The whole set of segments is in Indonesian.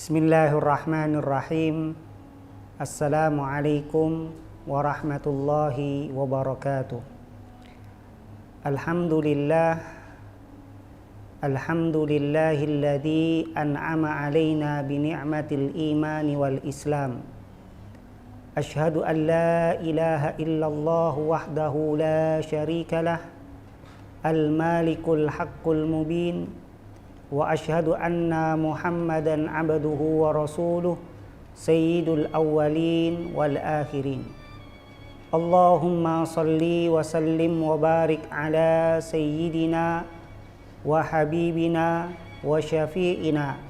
Bismillahirrahmanirrahim. Assalamualaikum warahmatullahi wabarakatuh. Alhamdulillahilladzi an'ama alaina bi ni'matil imani wal islam. Asyhadu an la ilaha illallah wahdahu la syarikalah, al-malikul haqqul mubin. Wa asyhadu anna Muhammadan abduhu wa rasuluh, sayyidul awwalin wal akhirin. Allahumma salli wa sallim wa barik ala sayyidina wa habibina wa syafi'ina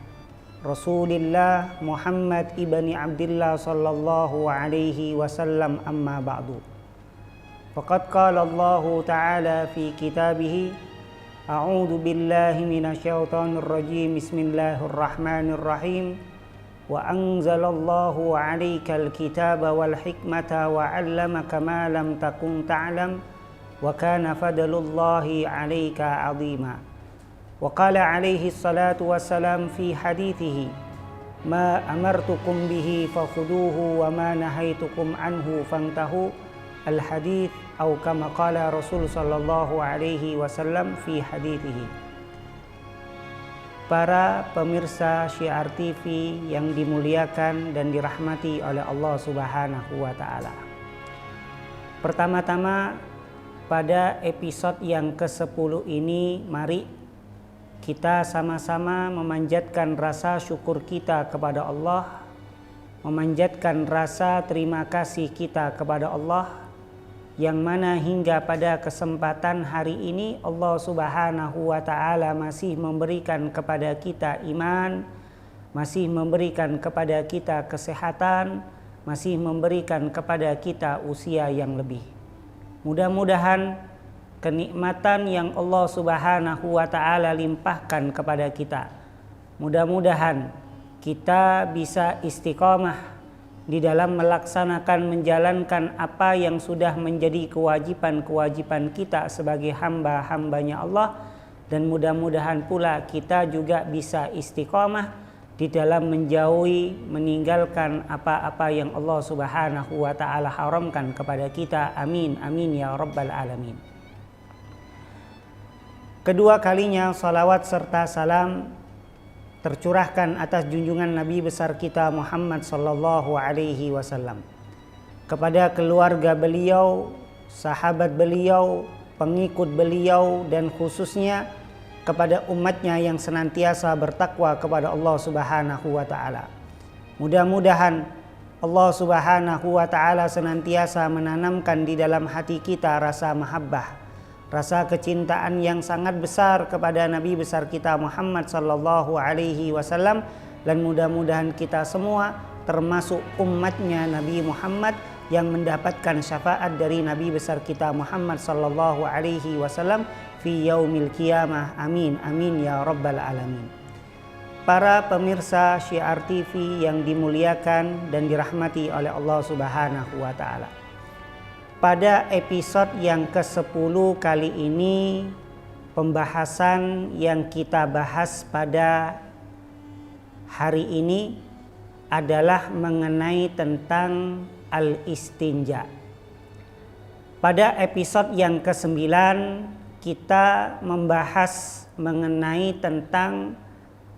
Rasulillah Muhammad ibni Abdillah sallallahu alaihi wasallam, amma ba'du. Faqad qala Allah ta'ala fi kitabihi, A'udzu billahi minasyaitonir rajim. Bismillahirrahmanirrahim. Wa anzalallahu 'alaikal kitaba wal hikmata wa 'allamaka ma lam takun ta'lam wa kana fadlullahi 'alaika 'azima. Wa qala 'alaihi salatu wassalam fi hadithihi, ma amartukum bihi fakhuduhu wa ma nahaitukum anhu fantahu. Al-hadits atau kama qala Rasul sallallahu alaihi wasallam fi hadithihi. Para pemirsa Syiar TV yang dimuliakan dan dirahmati oleh Allah Subhanahu wa taala. Pertama-tama, pada episode yang ke-10 ini mari kita sama-sama memanjatkan rasa syukur kita kepada Allah, memanjatkan rasa terima kasih kita kepada Allah, yang mana hingga pada kesempatan hari ini Allah Subhanahu wa taala masih memberikan kepada kita iman, masih memberikan kepada kita kesehatan, masih memberikan kepada kita usia yang lebih. Mudah-mudahan kenikmatan yang Allah Subhanahu wa taala limpahkan kepada kita, mudah-mudahan kita bisa istiqomah di dalam melaksanakan, menjalankan apa yang sudah menjadi kewajiban-kewajiban kita sebagai hamba-hambanya Allah, dan mudah-mudahan pula kita juga bisa istiqomah di dalam menjauhi, meninggalkan apa-apa yang Allah Subhanahu wa taala haramkan kepada kita. Amin amin ya rabbal alamin. Kedua kalinya salawat serta salam tercurahkan atas junjungan Nabi besar kita Muhammad sallallahu alaihi wasallam, kepada keluarga beliau, sahabat beliau, pengikut beliau, dan khususnya kepada umatnya yang senantiasa bertakwa kepada Allah Subhanahu wa taala. Mudah-mudahan Allah Subhanahu wa taala senantiasa menanamkan di dalam hati kita rasa mahabbah, rasa kecintaan yang sangat besar kepada Nabi besar kita Muhammad sallallahu alaihi wasallam, dan mudah-mudahan kita semua termasuk umatnya Nabi Muhammad yang mendapatkan syafaat dari Nabi besar kita Muhammad sallallahu alaihi wasallam fi yaumil qiyamah. Amin amin ya rabbal alamin. Para pemirsa Syiar TV yang dimuliakan dan dirahmati oleh Allah Subhanahu wa taala. Pada episode yang ke-10 kali ini, pembahasan yang kita bahas pada hari ini adalah mengenai tentang al-istinja. Pada episode yang ke-9 kita membahas mengenai tentang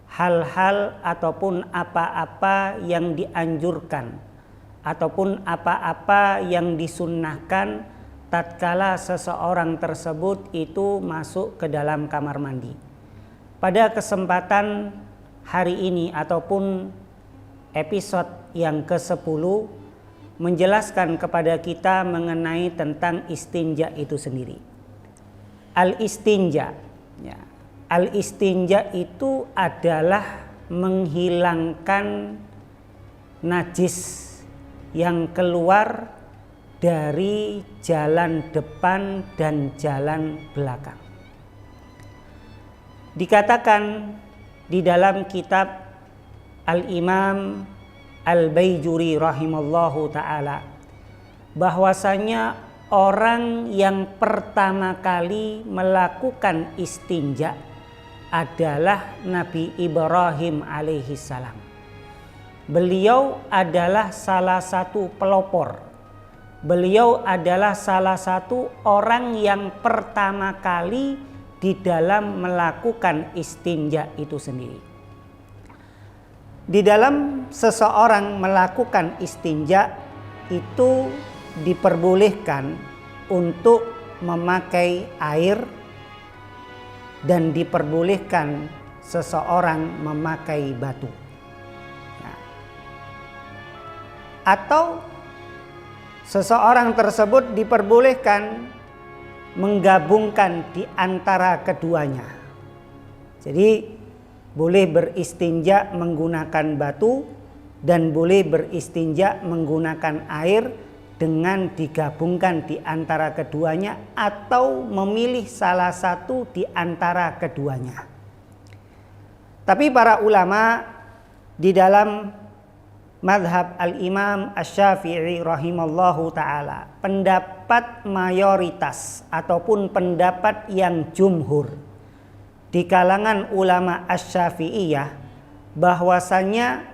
hal-hal ataupun apa-apa yang dianjurkan ataupun apa-apa yang disunnahkan tatkala seseorang tersebut itu masuk ke dalam kamar mandi. Pada kesempatan hari ini ataupun episode yang ke-10 menjelaskan kepada kita mengenai tentang istinja itu sendiri. Al-istinja, ya. Al-istinja itu adalah menghilangkan najis yang keluar dari jalan depan dan jalan belakang. Dikatakan di dalam kitab Al-Imam Al-Baijuri rahimallahu ta'ala, bahwasanya orang yang pertama kali melakukan istinja adalah Nabi Ibrahim alaihissalam. beliau adalah salah satu pelopor. Beliau adalah salah satu orang yang pertama kali di dalam melakukan istinja itu sendiri. Di dalam seseorang melakukan istinja itu diperbolehkan untuk memakai air dan diperbolehkan seseorang memakai batu. Nah, atau seseorang tersebut diperbolehkan menggabungkan di antara keduanya. Jadi boleh beristinja menggunakan batu dan boleh beristinja menggunakan air dengan digabungkan di antara keduanya atau memilih salah satu di antara keduanya. Tapi para ulama di dalam madhab al-Imam Asy-Syafi'i rahimallahu ta'ala, pendapat mayoritas ataupun pendapat yang jumhur di kalangan ulama Asy-Syafi'iyah bahwasanya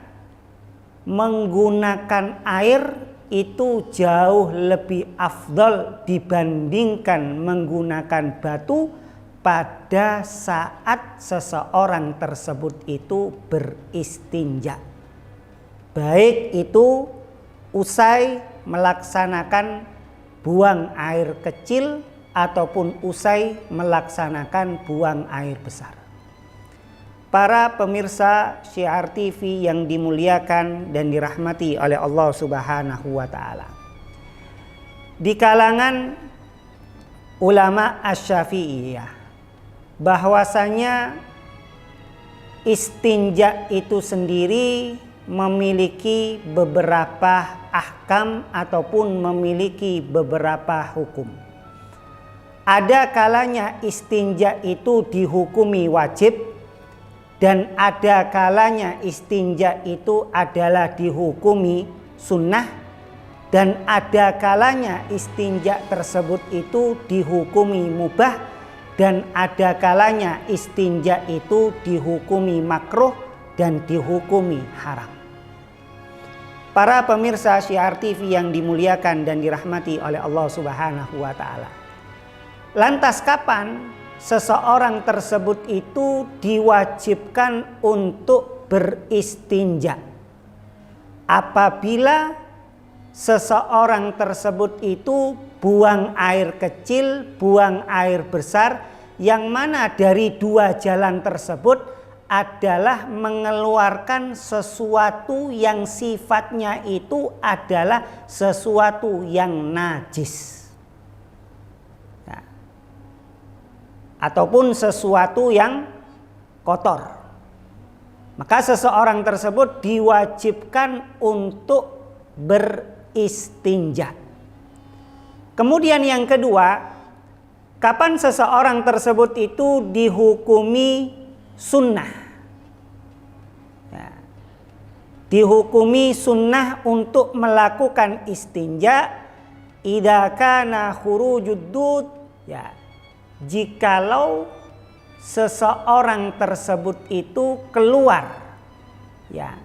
menggunakan air itu jauh lebih afdal dibandingkan menggunakan batu pada saat seseorang tersebut itu beristinja. Baik itu usai melaksanakan buang air kecil ataupun usai melaksanakan buang air besar. Para pemirsa Syiar TV yang dimuliakan dan dirahmati oleh Allah Subhanahu wa taala. Di kalangan ulama Asy-Syafi'iyah bahwasanya istinja itu sendiri memiliki beberapa ahkam ataupun memiliki beberapa hukum. Ada kalanya istinja itu dihukumi wajib dan ada kalanya istinja itu adalah dihukumi sunnah dan ada kalanya istinja tersebut itu dihukumi mubah dan ada kalanya istinja itu dihukumi makruh dan dihukumi haram. Para pemirsa Syiar TV yang dimuliakan dan dirahmati oleh Allah Subhanahu wa taala. Lantas kapan seseorang tersebut itu diwajibkan untuk beristinja? Apabila seseorang tersebut itu buang air kecil, buang air besar, yang mana dari dua jalan tersebut adalah mengeluarkan sesuatu yang sifatnya itu adalah sesuatu yang najis, nah, ataupun sesuatu yang kotor. Maka seseorang tersebut diwajibkan untuk beristinja. Kemudian yang kedua, kapan seseorang tersebut itu dihukumi sunnah? Dihukumi sunnah untuk melakukan istinja idza kana khurujud dud, ya, jikalau seseorang tersebut itu keluar, ya,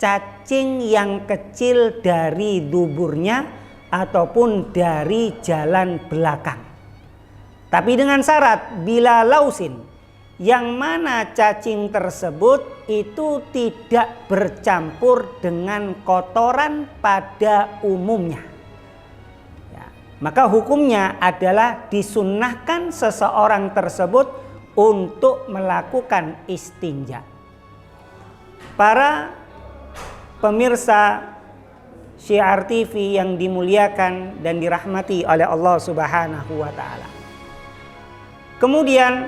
cacing yang kecil dari duburnya ataupun dari jalan belakang. Tapi dengan syarat bila lausin, yang mana cacing tersebut itu tidak bercampur dengan kotoran pada umumnya, ya, maka hukumnya adalah disunnahkan seseorang tersebut untuk melakukan istinja. Para pemirsa Syiar TV yang dimuliakan dan dirahmati oleh Allah Subhanahu wa taala. Kemudian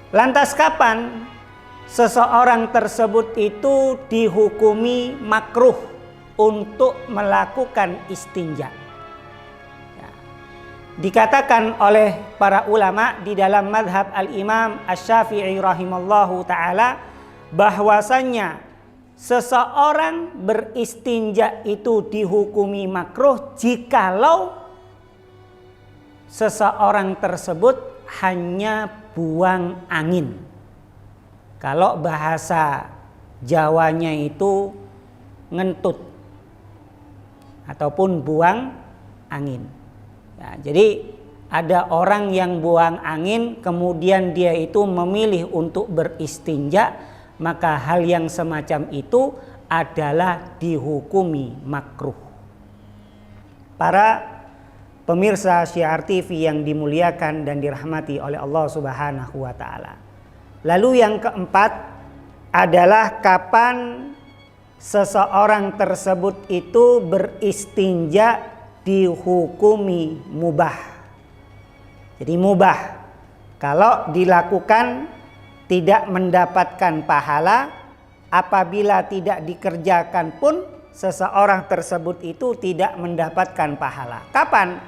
lantas kapan seseorang tersebut itu dihukumi makruh untuk melakukan istinja? Ya. Dikatakan oleh para ulama di dalam madhab al-Imam Asy-Syafi'i rahimallahu ta'ala bahwasanya seseorang beristinja itu dihukumi makruh jikalau seseorang tersebut hanya buang angin. Kalau bahasa Jawanya itu ngentut ataupun buang angin. Ya, jadi ada orang yang buang angin kemudian dia itu memilih untuk beristinja, maka hal yang semacam itu adalah dihukumi makruh. Para pemirsa Syiar TV yang dimuliakan dan dirahmati oleh Allah Subhanahu wa taala. Lalu yang keempat adalah kapan seseorang tersebut itu beristinja dihukumi mubah. Jadi mubah kalau dilakukan tidak mendapatkan pahala, apabila tidak dikerjakan pun seseorang tersebut itu tidak mendapatkan pahala. Kapan?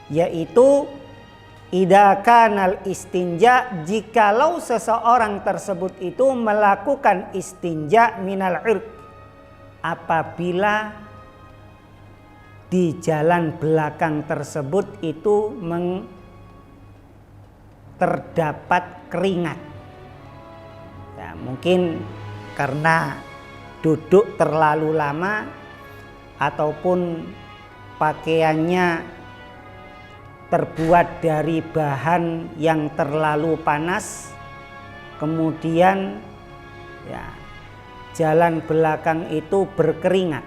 Yaitu idza kanal istinja, jikalau seseorang tersebut itu melakukan istinja minal irq, apabila di jalan belakang tersebut itu terdapat keringat. Ya, mungkin karena duduk terlalu lama ataupun pakaiannya terbuat dari bahan yang terlalu panas, kemudian ya, jalan belakang itu berkeringat.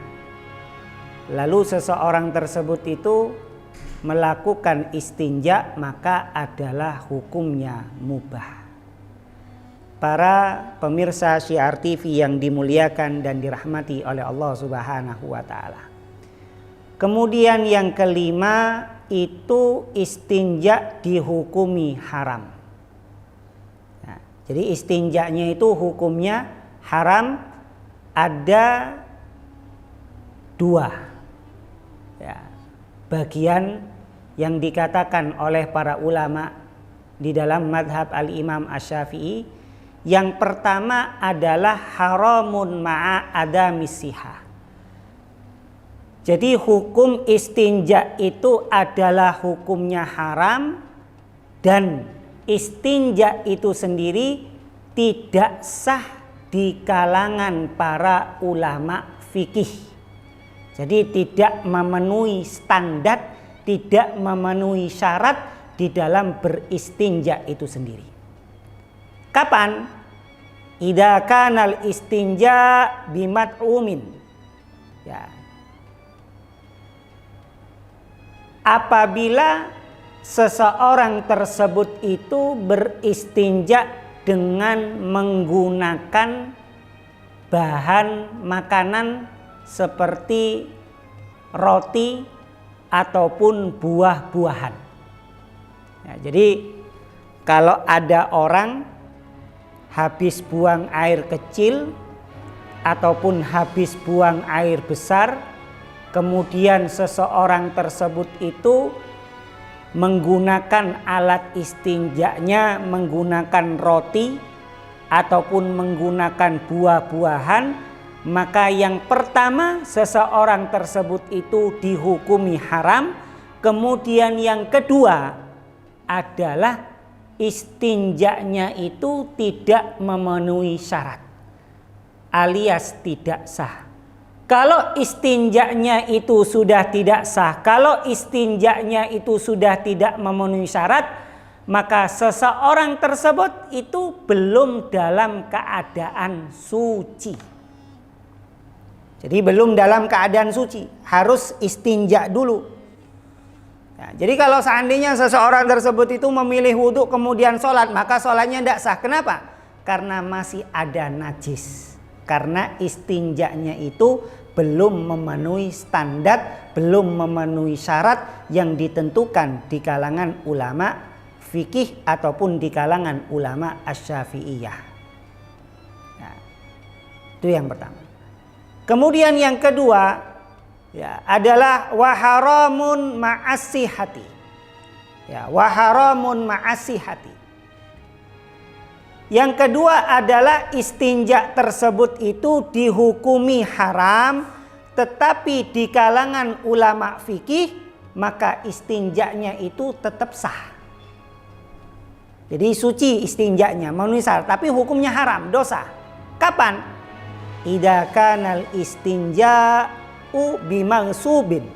Lalu seseorang tersebut itu melakukan istinja, maka adalah hukumnya mubah. Para pemirsa Syiar TV yang dimuliakan dan dirahmati oleh Allah Subhanahu wa taala. Kemudian yang kelima itu istinja dihukumi haram. Nah, jadi istinjanya itu hukumnya haram, ada dua ya, bagian yang dikatakan oleh para ulama di dalam madhab al-Imam Asy-Syafi'i. Yang pertama adalah haramun ma'a adamis sihah. Jadi hukum istinja itu adalah hukumnya haram, dan istinja itu sendiri tidak sah di kalangan para ulama fikih. Jadi tidak memenuhi standar, tidak memenuhi syarat di dalam beristinja itu sendiri. Kapan? Idza kanal istinja bimat'umin. Ya. Apabila seseorang tersebut itu beristinja dengan menggunakan bahan makanan seperti roti ataupun buah-buahan. Ya, jadi kalau ada orang habis buang air kecil ataupun habis buang air besar, kemudian seseorang tersebut itu menggunakan alat istinjanya menggunakan roti ataupun menggunakan buah-buahan, maka yang pertama seseorang tersebut itu dihukumi haram. Kemudian yang kedua adalah istinjanya itu tidak memenuhi syarat alias tidak sah. Kalau istinjanya itu sudah tidak sah, kalau istinjanya itu sudah tidak memenuhi syarat, maka seseorang tersebut itu belum dalam keadaan suci. Jadi belum dalam keadaan suci, harus istinja dulu. Nah, jadi kalau seandainya seseorang tersebut itu memilih wudhu kemudian sholat, maka sholatnya tidak sah. Kenapa? Karena masih ada najis. Karena istinjanya itu belum memenuhi standar, belum memenuhi syarat yang ditentukan di kalangan ulama fikih ataupun di kalangan ulama asy-Syafi'iyah. Nah, itu yang pertama. Kemudian yang kedua ya, adalah waharamun ma'asihati. Ya, waharamun ma'asihati. Yang kedua adalah istinja tersebut itu dihukumi haram, tetapi di kalangan ulama fikih maka istinjanya itu tetap sah. Jadi suci istinjanya, memenuhi syarat, tapi hukumnya haram, dosa. Kapan? idza kanal istinja'u bimangsubin,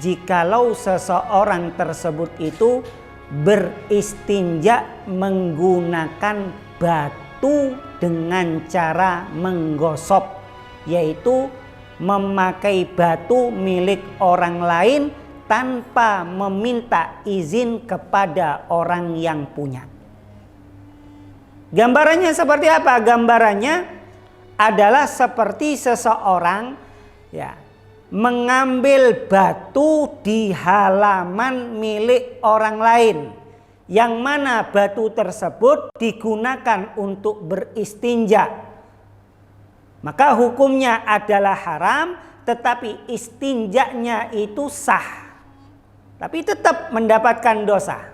jikalau seseorang tersebut itu beristinja menggunakan batu dengan cara menggosok, yaitu memakai batu milik orang lain tanpa meminta izin kepada orang yang punya. Gambarannya seperti apa? Gambarannya adalah seperti seseorang mengambil batu di halaman milik orang lain, yang mana batu tersebut digunakan untuk beristinja. Maka hukumnya adalah haram, tetapi istinjanya itu sah. Tapi tetap mendapatkan dosa.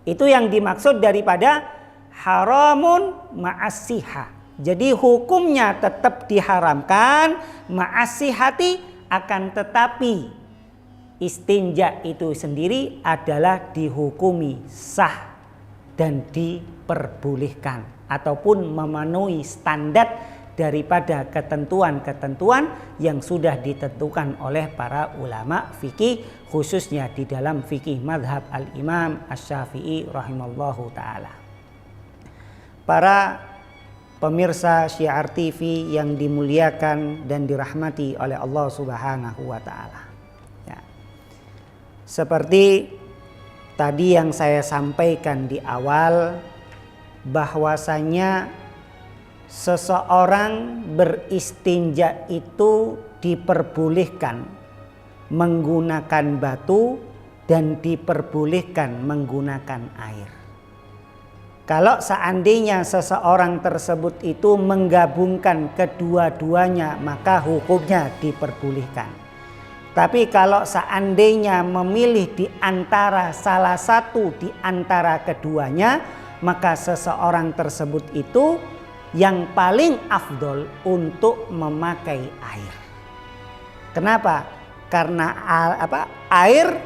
Itu yang dimaksud daripada haramun ma'asihah. Jadi hukumnya tetap diharamkan, ma'asihati, akan tetapi istinja itu sendiri adalah dihukumi sah dan diperbolehkan ataupun memenuhi standar daripada ketentuan-ketentuan yang sudah ditentukan oleh para ulama fikih, khususnya di dalam fikih madhab al-imam asy-Syafi'i rahimallahu ta'ala. Para pemirsa Syiar TV yang dimuliakan dan dirahmati oleh Allah Subhanahu wa ta'ala. Seperti tadi yang saya sampaikan di awal, bahwasanya seseorang beristinja itu diperbolehkan menggunakan batu dan diperbolehkan menggunakan air. Kalau seandainya seseorang tersebut itu menggabungkan kedua-duanya, maka hukumnya diperbolehkan. Tapi kalau seandainya memilih di antara salah satu di antara keduanya, maka seseorang tersebut itu yang paling afdol untuk memakai air. Kenapa? Karena air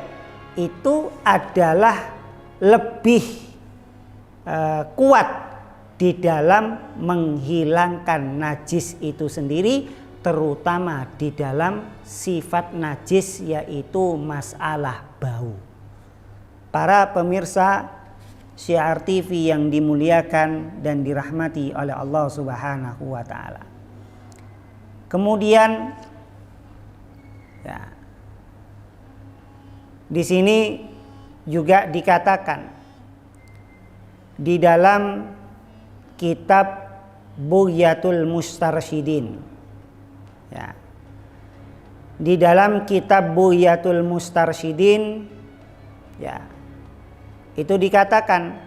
itu adalah lebih kuat di dalam menghilangkan najis itu sendiri, terutama di dalam sifat najis, yaitu masalah bau. Para pemirsa Syiar TV yang dimuliakan dan dirahmati oleh Allah Subhanahu wa ta'ala. Kemudian di sini juga dikatakan di dalam kitab Bughyatul Mustarsyidin, di dalam kitab Bughyatul Mustarsyidin itu dikatakan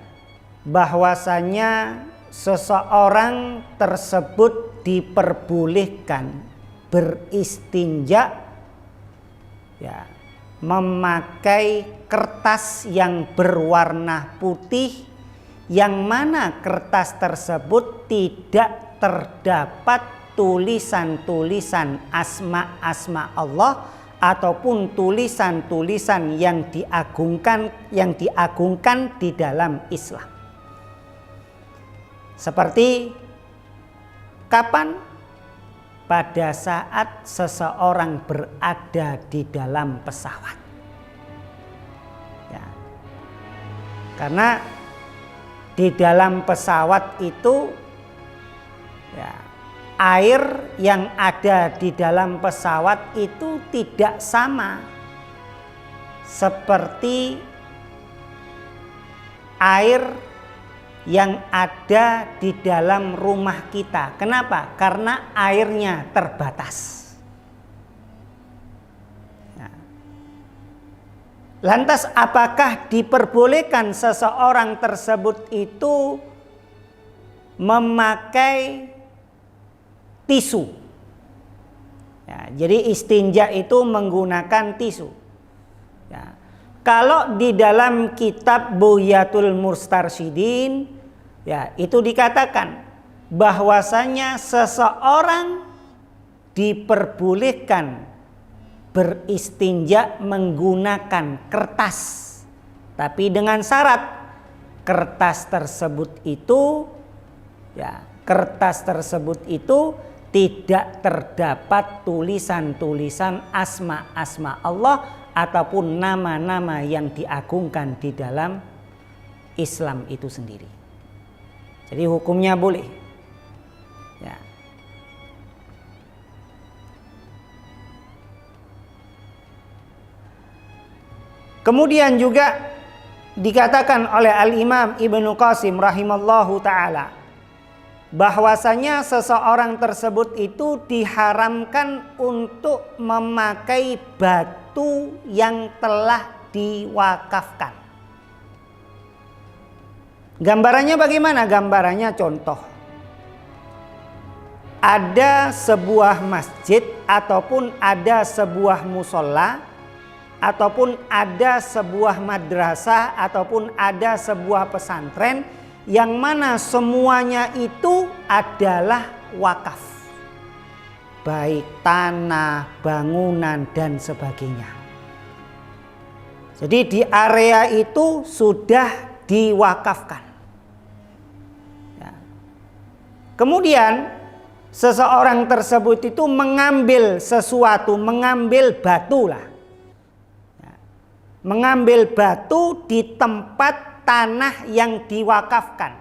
bahwasanya seseorang tersebut diperbolehkan beristinja memakai kertas yang berwarna putih, yang mana kertas tersebut tidak terdapat tulisan-tulisan asma-asma Allah ataupun tulisan-tulisan yang diagungkan di dalam Islam. Seperti kapan? Pada saat seseorang berada di dalam pesawat. Karena di dalam pesawat itu air yang ada di dalam pesawat itu tidak sama seperti air yang ada di dalam rumah kita. Kenapa? Karena airnya terbatas. Lantas apakah diperbolehkan seseorang tersebut itu memakai tisu? Jadi istinja itu menggunakan tisu. Kalau di dalam kitab Bughyatul Mustarsyidin itu dikatakan bahwasanya seseorang diperbolehkan beristinja menggunakan kertas, tapi dengan syarat kertas tersebut itu tidak terdapat tulisan-tulisan asma-asma Allah ataupun nama-nama yang diagungkan di dalam Islam itu sendiri. Jadi hukumnya boleh. Ya. Kemudian juga dikatakan oleh Al-Imam Ibnu Qasim rahimallahu ta'ala bahwasanya seseorang tersebut itu diharamkan untuk memakai batu yang telah diwakafkan. Gambarannya bagaimana? Gambarannya contoh. Ada sebuah masjid ataupun ada sebuah musola ataupun ada sebuah madrasah ataupun ada sebuah pesantren yang mana semuanya itu adalah wakaf, baik tanah, bangunan dan sebagainya. Jadi di area itu sudah diwakafkan. Ya. Kemudian seseorang tersebut itu mengambil sesuatu, mengambil batu lah, ya. Mengambil batu di tempat tanah yang diwakafkan.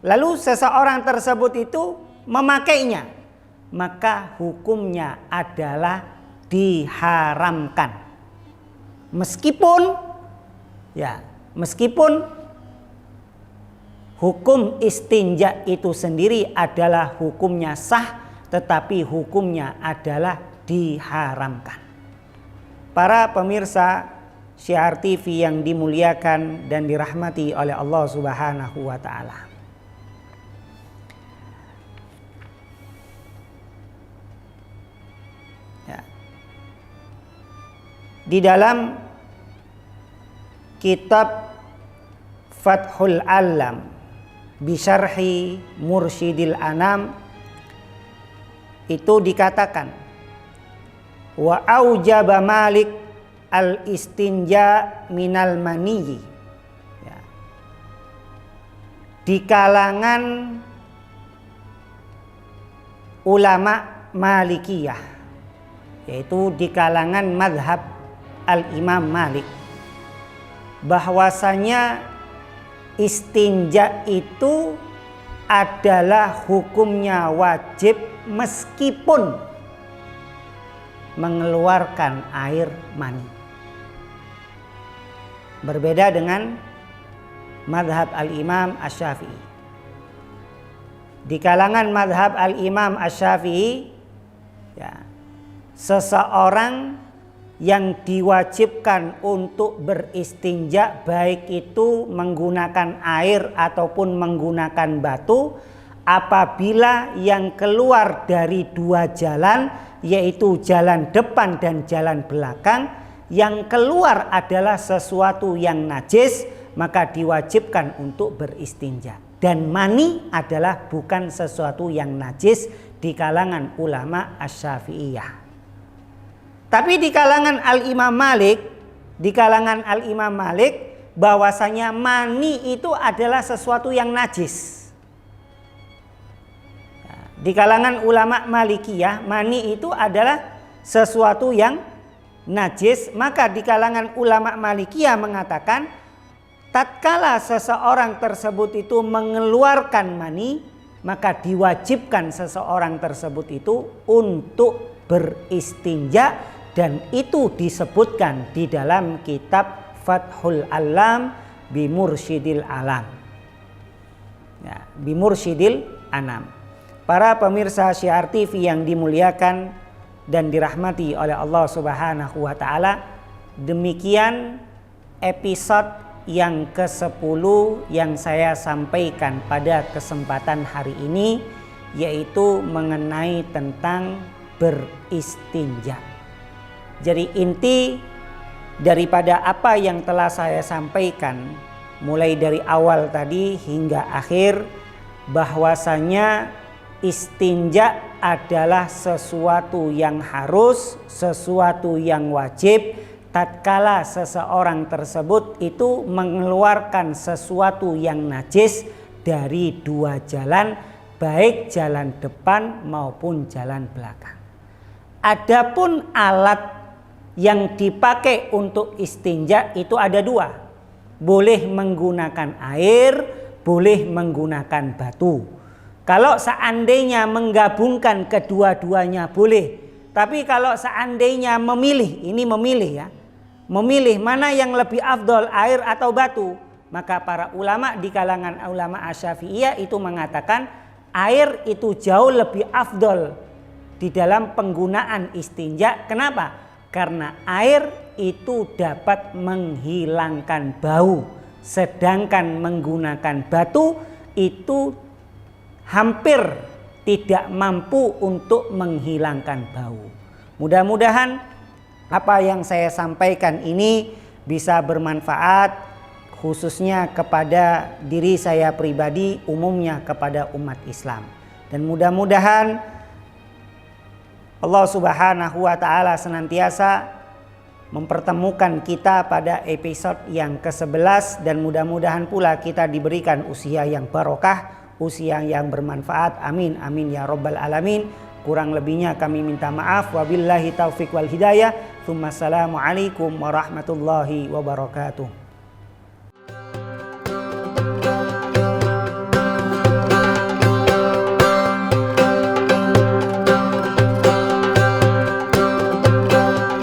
Lalu seseorang tersebut itu memakainya, maka hukumnya adalah diharamkan. Meskipun hukum istinja itu sendiri adalah hukumnya sah, tetapi hukumnya adalah diharamkan. Para pemirsa Syiar TV yang dimuliakan dan dirahmati oleh Allah Subhanahu wa taala. Ya. Di dalam kitab Fathul Alam bi Syarhi Mursyidil Anam itu dikatakan wa aujaba Malik al-istinja minal maniyi. Ya. Di kalangan ulama Malikiyah, yaitu di kalangan mazhab al-Imam Malik, bahwasanya istinja itu adalah hukumnya wajib meskipun mengeluarkan air mani. Berbeda dengan madhab al-Imam Asy-Syafi'i. Di kalangan madhab al-Imam Asy-Syafi'i, ya, seseorang yang diwajibkan untuk beristinja baik itu menggunakan air ataupun menggunakan batu apabila yang keluar dari dua jalan, yaitu jalan depan dan jalan belakang, yang keluar adalah sesuatu yang najis, maka diwajibkan untuk beristinja. Dan mani adalah bukan sesuatu yang najis di kalangan ulama Asy-Syafi'iyah. Tapi di kalangan Al-Imam Malik, bahwasanya mani itu adalah sesuatu yang najis. Di kalangan ulama Malikiyah, mani itu adalah sesuatu yang najis. Maka di kalangan ulama Malikiyah mengatakan, tatkala seseorang tersebut itu mengeluarkan mani, maka diwajibkan seseorang tersebut itu untuk beristinja, dan itu disebutkan di dalam kitab Fathul Alam bi Mursyidil Alam. Ya, bi Mursyidil Anam. Para pemirsa Syiar TV yang dimuliakan dan dirahmati oleh Allah Subhanahu wa taala, demikian episode yang ke-10 yang saya sampaikan pada kesempatan hari ini, yaitu mengenai tentang beristinja. Jadi inti daripada apa yang telah saya sampaikan mulai dari awal tadi hingga akhir, bahwasanya istinja adalah sesuatu yang harus, sesuatu yang wajib tatkala seseorang tersebut itu mengeluarkan sesuatu yang najis dari dua jalan, baik jalan depan maupun jalan belakang. Adapun alat yang dipakai untuk istinja itu ada dua. Boleh menggunakan air, boleh menggunakan batu. Kalau seandainya menggabungkan kedua-duanya boleh. Tapi kalau seandainya memilih, ini memilih ya. Memilih mana yang lebih afdol, air atau batu. Maka para ulama di kalangan ulama Asy-Syafi'iyah itu mengatakan air itu jauh lebih afdol di dalam penggunaan istinja. Kenapa? Karena air itu dapat menghilangkan bau, sedangkan menggunakan batu itu hampir tidak mampu untuk menghilangkan bau. Mudah-mudahan apa yang saya sampaikan ini bisa bermanfaat, khususnya kepada diri saya pribadi, umumnya kepada umat Islam. Dan mudah-mudahan Allah Subhanahu wa taala senantiasa mempertemukan kita pada episode yang ke-11, dan mudah-mudahan pula kita diberikan usia yang barokah, usia yang bermanfaat. Amin amin ya rabbal alamin. Kurang lebihnya kami minta maaf. Wabillahi taufik wal hidayah. Tsumma assalamu alaikum warahmatullahi wabarakatuh.